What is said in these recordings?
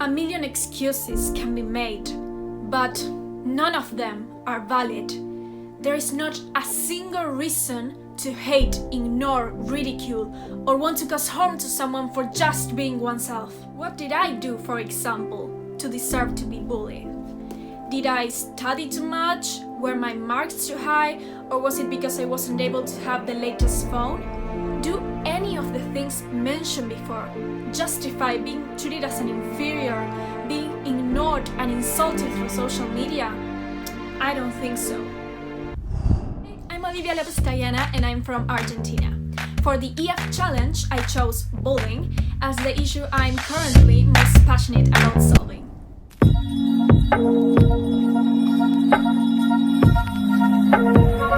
A million excuses can be made, but none of them are valid. There is not a single reason to hate, ignore, ridicule, or want to cause harm to someone for just being oneself. What did I do, for example, to deserve to be bullied? Did I study too much? Were my marks too high? Or was it because I wasn't able to have the latest phone? Do any of the things mentioned before justify being treated as an inferior, being ignored and insulted through social media? I don't think so. I'm Olivia López Taiana and I'm from Argentina. For the EF challenge, I chose bullying as the issue I'm currently most passionate about solving.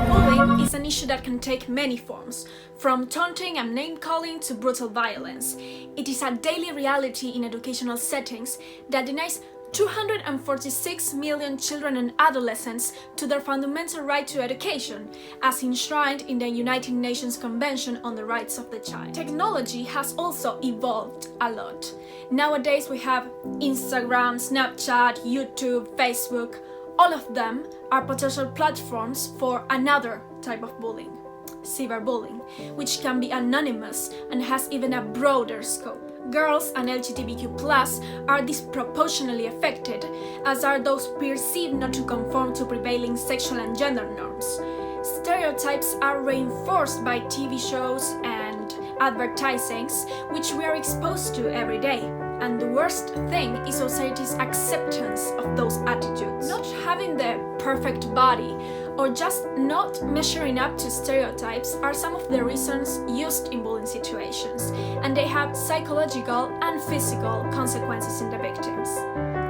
Bullying is an issue that can take many forms, from taunting and name-calling to brutal violence. It is a daily reality in educational settings that denies 246 million children and adolescents to their fundamental right to education, as enshrined in the United Nations Convention on the Rights of the Child. Technology has also evolved a lot. Nowadays we have Instagram, Snapchat, YouTube, Facebook. All of them are potential platforms for another type of bullying, cyberbullying, which can be anonymous and has even a broader scope. Girls and LGBTQ+ are disproportionately affected, as are those perceived not to conform to prevailing sexual and gender norms. Stereotypes are reinforced by TV shows and advertisings, which we are exposed to every day. And the worst thing is society's acceptance of those attitudes. Not having the perfect body or just not measuring up to stereotypes are some of the reasons used in bullying situations, and they have psychological and physical consequences in the victims.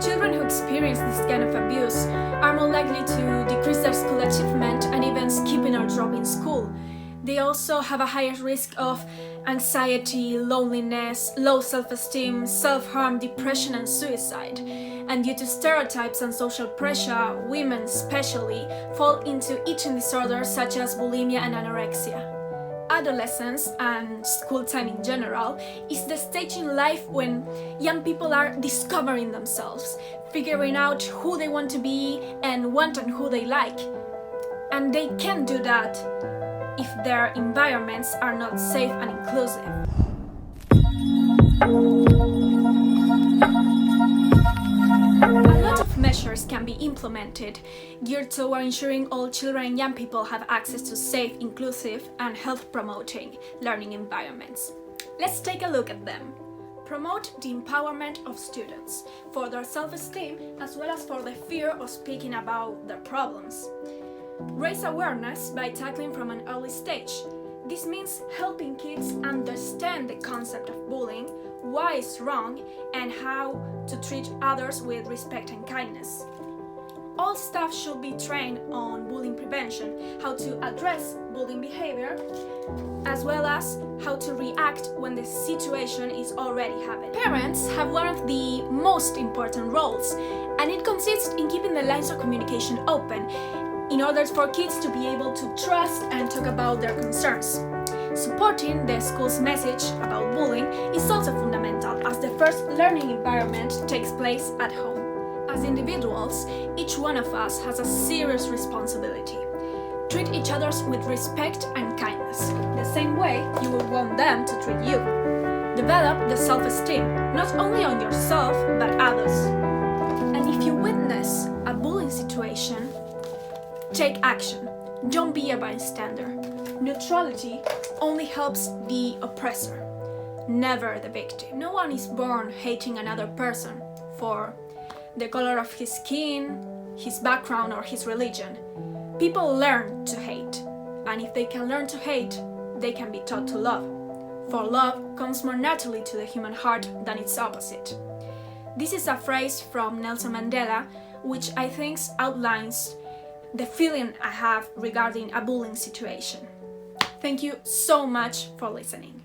Children who experience this kind of abuse are more likely to decrease their school achievement and even skipping or dropping school. They also have a higher risk of anxiety, loneliness, low self-esteem, self-harm, depression and suicide. And due to stereotypes and social pressure, women especially fall into eating disorders such as bulimia and anorexia. Adolescence and school time in general is the stage in life when young people are discovering themselves, figuring out who they want to be and what and who they like. And they can't do that if their environments are not safe and inclusive. A lot of measures can be implemented geared toward ensuring all children and young people have access to safe, inclusive and health-promoting learning environments. Let's take a look at them. Promote the empowerment of students for their self-esteem as well as for the fear of speaking about their problems. Raise awareness by tackling from an early stage. This means helping kids understand the concept of bullying, why it's wrong, and how to treat others with respect and kindness. All staff should be trained on bullying prevention, how to address bullying behavior, as well as how to react when the situation is already happening. Parents have one of the most important roles, and it consists in keeping the lines of communication open in order for kids to be able to trust and talk about their concerns. Supporting the school's message about bullying is also fundamental, as the first learning environment takes place at home. As individuals, each one of us has a serious responsibility. Treat each other with respect and kindness, the same way you would want them to treat you. Develop the self-esteem, not only on yourself, but others. And if you witness a bullying situation, take action. Don't be a bystander. Neutrality only helps the oppressor, never the victim. No one is born hating another person for the color of his skin, his background, or his religion. People learn to hate, and if they can learn to hate, they can be taught to love. For love comes more naturally to the human heart than its opposite. This is a phrase from Nelson Mandela, which I think outlines the feeling I have regarding a bullying situation. Thank you so much for listening.